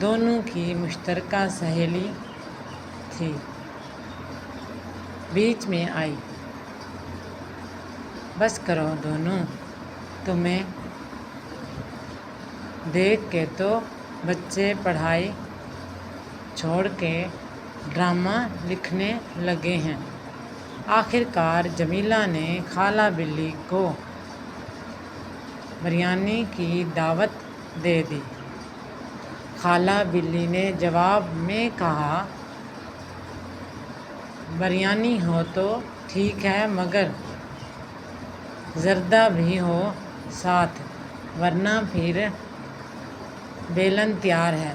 دونوں کی مشترکہ سہیلی تھی، بیچ میں آئی۔ بس کرو دونوں، تمہیں دیکھ کے تو بچے پڑھائی چھوڑ کے ڈرامہ لکھنے لگے ہیں۔ آخر کار جمیلہ نے خالہ بلی کو بریانی کی دعوت دے دی۔ خالہ بلی نے جواب میں کہا، بریانی ہو تو ٹھیک ہے مگر زردہ بھی ہو ساتھ، ورنہ پھر بیلن تیار ہے۔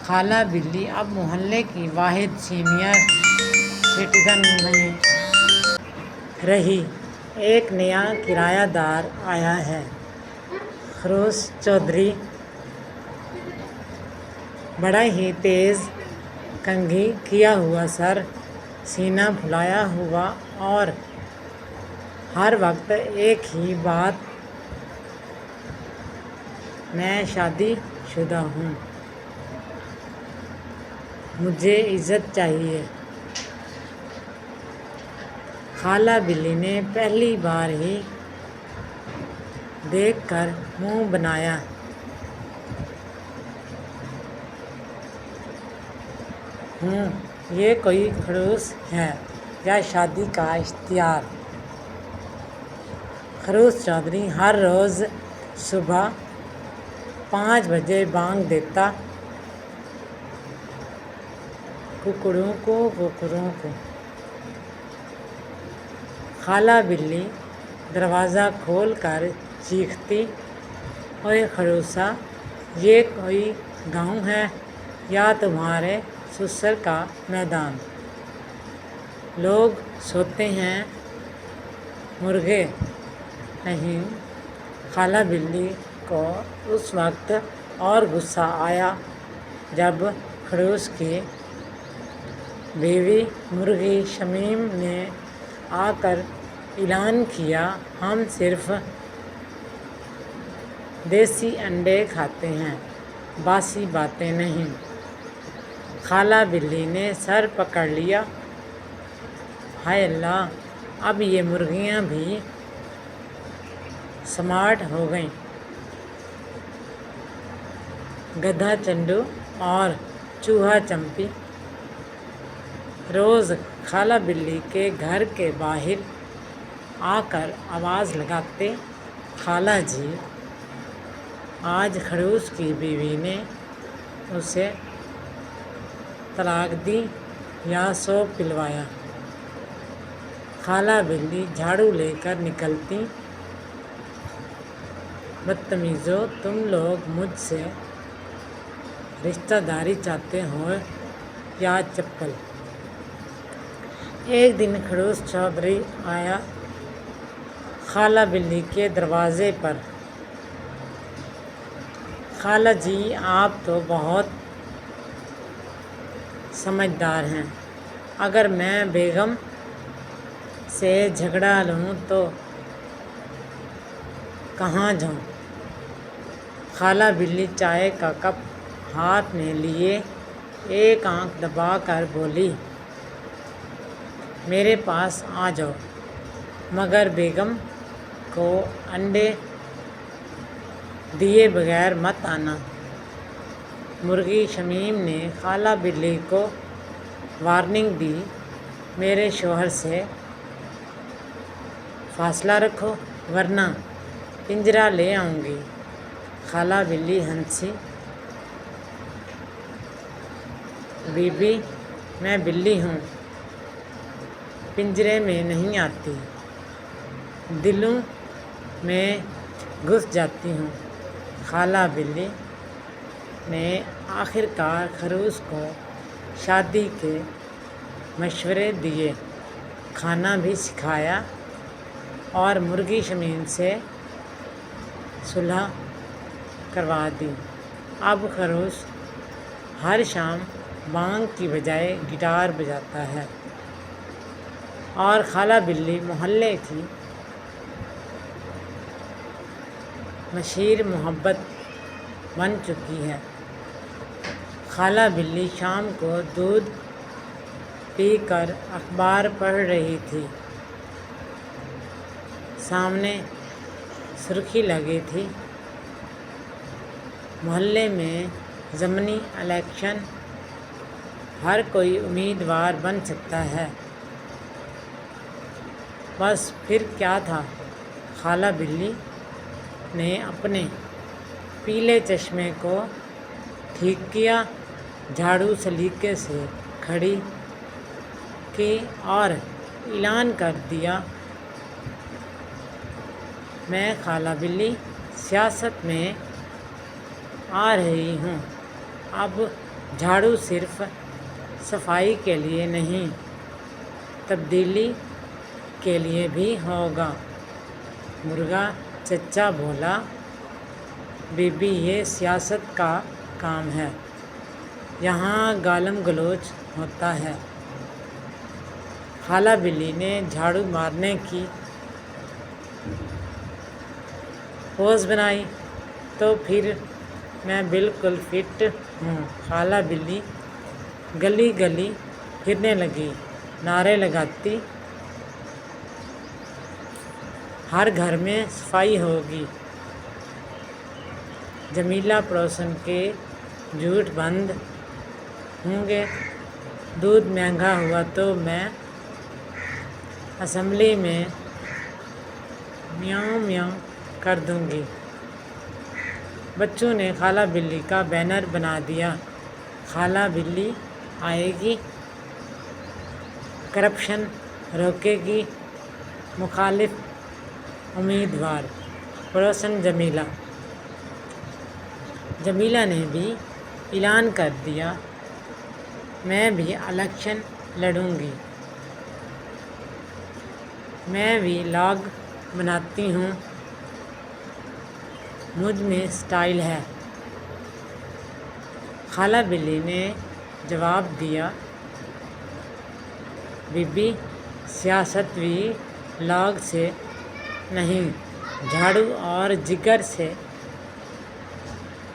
خالہ بلی اب محلے کی واحد سینئر سٹیزن نہیں رہی۔ ایک نیا کرایہ دار آیا ہے، خروش چودھری۔ بڑا ہی تیز کنگھی کیا ہوا سر، سینہ پھلایا ہوا اور ہر وقت ایک ہی بات، میں شادی شدہ ہوں، مجھے عزت چاہیے۔ خالہ بلی نے پہلی بار ہی دیکھ کر منہ بنایا۔ یہ کوئی خروش ہے یا شادی کا اشتہار؟ خروش چودھری ہر روز صبح 5 بجے بانگ دیتا، ککڑوں کو۔ خالہ بلی دروازہ کھول کر چیختی، اوئے خروشا، یہ کوئی گاؤں ہے یا تمہارے سسر کا میدان؟ لوگ سوتے ہیں، مرغے نہیں۔ خالہ بلی کو اس وقت اور غصہ آیا جب خروش کی بیوی مرغی شمیم نے آ کر اعلان کیا، ہم صرف دیسی انڈے کھاتے ہیں، باسی باتیں نہیں۔ خالہ بلی نے سر پکڑ لیا، ہائے اللہ، اب یہ مرغیاں بھی سمارٹ ہو گئیں۔ گدھا چنڈو اور چوہا چمپی روز خالہ بلی کے گھر کے باہر آ کر آواز لگاتے، خالہ جی، آج خروش کی بیوی نے اسے طلاق دی یا سوپ پلوایا؟ خالہ بلی جھاڑو لے کر نکلتی، بدتمیزوں، تم لوگ مجھ سے رشتہ داری چاہتے ہو یا چپل؟ ایک دن خروش چودھری آیا خالہ بلی کے دروازے پر، خالہ جی، آپ تو بہت سمجھدار ہیں، اگر میں بیگم سے جھگڑا لوں تو کہاں جاؤں؟ خالہ بلی چائے کا کپ ہاتھ میں لیے ایک آنکھ دبا کر بولی، میرے پاس آ جاؤ، مگر بیگم کو انڈے دیے بغیر مت آنا۔ مرغی شمیم نے خالہ بلی کو وارننگ دی، میرے شوہر سے فاصلہ رکھو ورنہ پنجرہ لے آؤں گی۔ خالہ بلی ہنسی، بی بی، میں بلی ہوں، پنجرے میں نہیں آتی، دلوں میں گھس جاتی ہوں۔ خالہ بلی نے آخر کار خروش کو شادی کے مشورے دیے، کھانا بھی سکھایا اور مرغی شمیم سے صلح کروا دی۔ اب خروش ہر شام بانگ کی بجائے گٹار بجاتا ہے اور خالہ بلی محلے کی مشہور محبت بن چکی ہے۔ خالہ بلی شام کو دودھ پی کر اخبار پڑھ رہی تھی۔ سامنے سرخی لگی تھی، محلے میں ضمنی الیکشن، ہر کوئی امیدوار بن سکتا ہے۔ بس پھر کیا تھا، خالہ بلی نے اپنے پیلے چشمے کو ٹھیک کیا، جھاڑو سلیقے سے کھڑی کی اور اعلان کر دیا، میں خالہ بلی سیاست میں آ رہی ہوں۔ اب جھاڑو صرف صفائی کے لیے نہیں، تبدیلی کے لیے بھی ہوگا۔ مرغا چچا بولا، بی بی یہ سیاست کا کام ہے، یہاں گالم گلوچ ہوتا ہے۔ خالہ بلی نے جھاڑو مارنے کی پوز بنائی، تو پھر میں بالکل فٹ ہوں۔ خالہ بلی گلی گلی پھرنے لگی، نعرے لگاتی، ہر گھر میں صفائی ہوگی۔ جمیلہ پڑوسن کے جھوٹ بند ہوں گے، دودھ مہنگا ہوا تو میں اسمبلی میں میاؤں میاؤں کر دوں گی۔ بچوں نے خالہ بلی کا بینر بنا دیا، خالہ بلی آئے گی، کرپشن روکے گی، مخالف امیدوار پڑوسن جمیلہ۔ جمیلہ نے بھی اعلان کر دیا، میں بھی الیکشن لڑوں گی، میں بھی لاگ بناتی ہوں، مجھ میں سٹائل ہے۔ خالہ بلی نے جواب دیا، بی بی سیاست بھی لاگ سے نہیں، جھاڑو اور جگر سے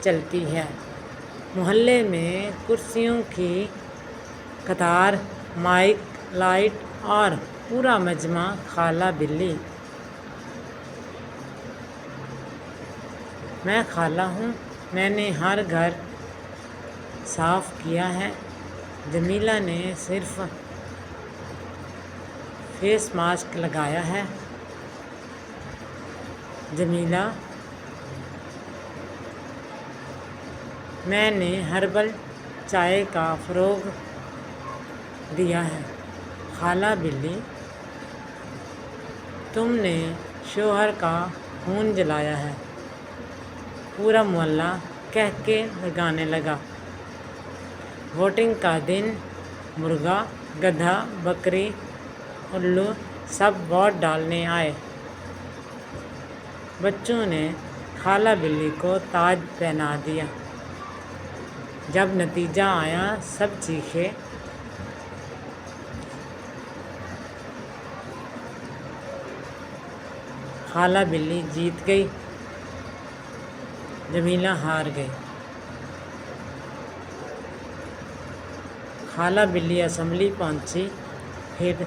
چلتی ہے۔ محلے میں کرسیوں کی قطار، مائک، لائٹ اور پورا مجمع خالہ بلی۔ میں خالہ ہوں، میں نے ہر گھر صاف کیا ہے، جمیلہ نے صرف فیس ماسک لگایا ہے۔ جمیلہ، میں نے ہربل چائے کا فروغ دیا ہے۔ خالہ بلی، تم نے شوہر کا خون جلایا ہے۔ پورا محلہ کہکے لگانے لگا۔ ووٹنگ کا دن، مرغا، گدھا، بکری، الو سب ووٹ ڈالنے آئے۔ بچوں نے خالہ بلی کو تاج پہنا دیا۔ جب نتیجہ آیا، سب چیخے، خالہ بلی جیت گئی، جمیلہ ہار گئی۔ خالہ بلی اسمبلی پہنچی، پھر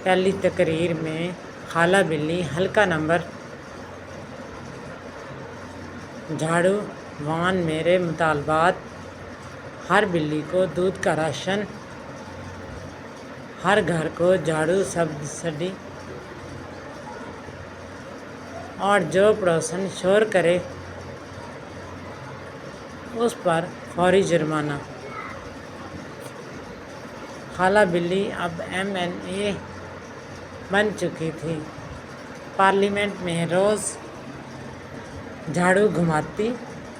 پہلی تقریر میں خالہ بلی حلقہ نمبر جھاڑو وان میرے مطالبات، ہر بلی کو دودھ کا راشن، ہر گھر کو جھاڑو سبسڈی، اور جو پڑوسن شور کرے اس پر فوری جرمانہ۔ خالہ بلی اب MNA بن چکی تھی، پارلیمنٹ میں روز جھاڑو گھماتی،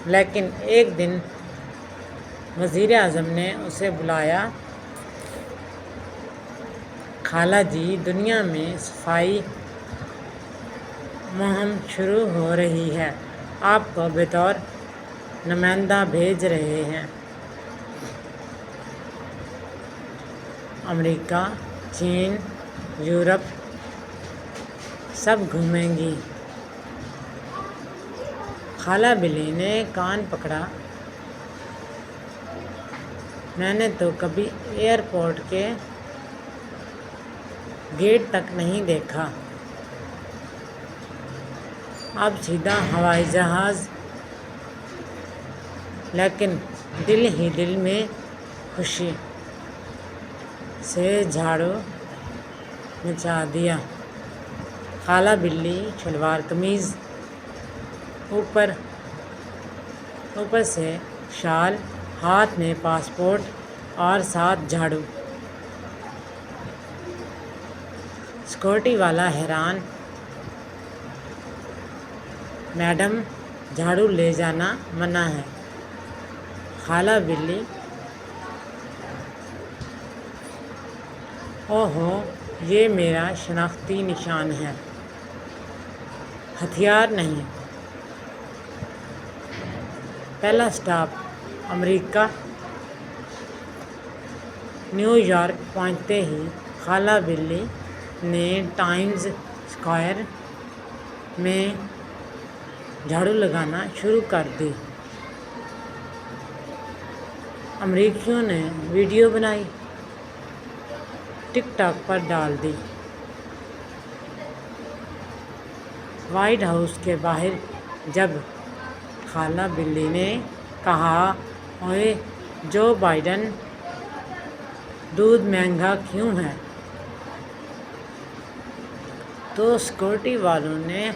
لیکن ایک دن وزیر اعظم نے اسے بلایا، خالہ جی، دنیا میں صفائی مہم شروع ہو رہی ہے، آپ کو بطور نمائندہ بھیج رہے ہیں۔ امریکہ، چین، یورپ سب گھومیں گی۔ خالہ بلی نے کان پکڑا، میں نے تو کبھی ایئرپورٹ کے گیٹ تک نہیں دیکھا، اب سیدھا ہوائی جہاز۔ لیکن دل ہی دل میں خوشی سے جھاڑو مچا دیا۔ خالہ بلی شلوار قمیض، اوپر سے شال، ہاتھ میں پاسپورٹ اور ساتھ جھاڑو۔ سیکورٹی والا حیران، میڈم جھاڑو لے جانا منع ہے۔ خالہ بلی، اوہو، یہ میرا شناختی نشان ہے، ہتھیار نہیں۔ پہلا اسٹاپ امریکہ۔ نیو یارک پہنچتے ہی خالہ بلی نے ٹائمز اسکوائر میں جھاڑو لگانا شروع کر دی۔ امریکیوں نے ویڈیو بنائی، ٹک ٹاک پر ڈال دی۔ وائٹ ہاؤس کے باہر جب خالہ بلی نے کہا، اوئے جو بائیڈن، دودھ مہنگا کیوں ہے؟ تو سیکورٹی والوں نے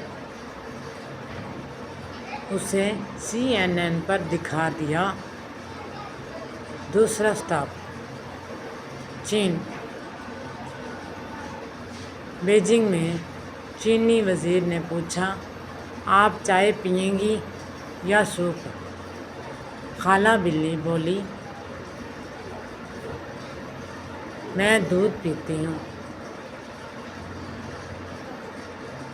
اسے CNN پر دکھا دیا۔ دوسرا اسٹاپ چین۔ بیجنگ میں چینی وزیر نے پوچھا، آپ چائے پئیں گی یا سوپ؟ خالہ بلی بولی، میں دودھ پیتی ہوں،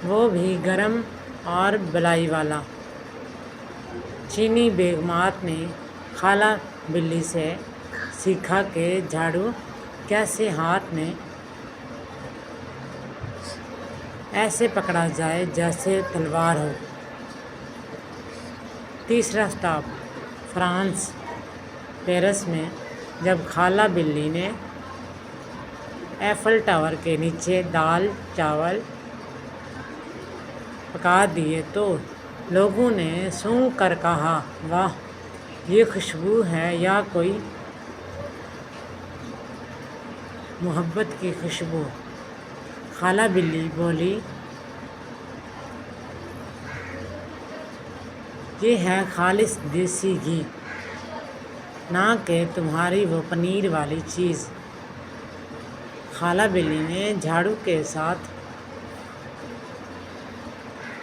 وہ بھی گرم اور بلائی والا۔ چینی بیگمات نے خالہ بلی سے سیکھا کہ جھاڑو کیسے ہاتھ میں ایسے پکڑا جائے جیسے تلوار ہو۔ تیسرا اسٹاپ فرانس، پیرس میں جب خالہ بلی نے ایفل ٹاور کے نیچے دال چاول پکا دیے تو لوگوں نے سونگھ کر کہا، واہ، یہ خوشبو ہے یا کوئی محبت کی خوشبو؟ خالہ بلی بولی، یہ ہے خالص دیسی گھی، نہ کہ تمہاری وہ پنیر والی چیز۔ خالہ بلی نے جھاڑو کے ساتھ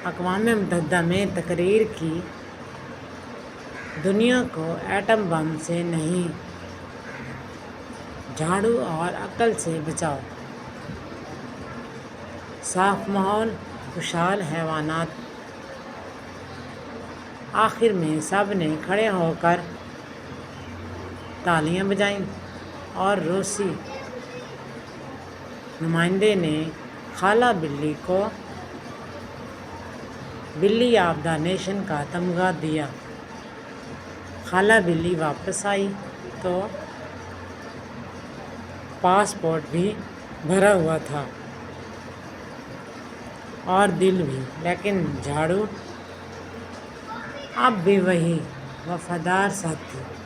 اقوام متحدہ میں تقریر کی، دنیا کو ایٹم بم سے نہیں، جھاڑو اور عقل سے بچاؤ۔ صاف ماحول، خوشحال حیوانات۔ آخر میں سب نے کھڑے ہو کر تالیاں بجائیں اور روسی نمائندے نے خالہ بلی کو بلی آف دا نیشن کا تمغہ دیا۔ خالہ بلی واپس آئی تو پاسپورٹ بھی بھرا ہوا تھا اور دل بھی، لیکن جھاڑو اب بھی وہی وفادار ساتھی۔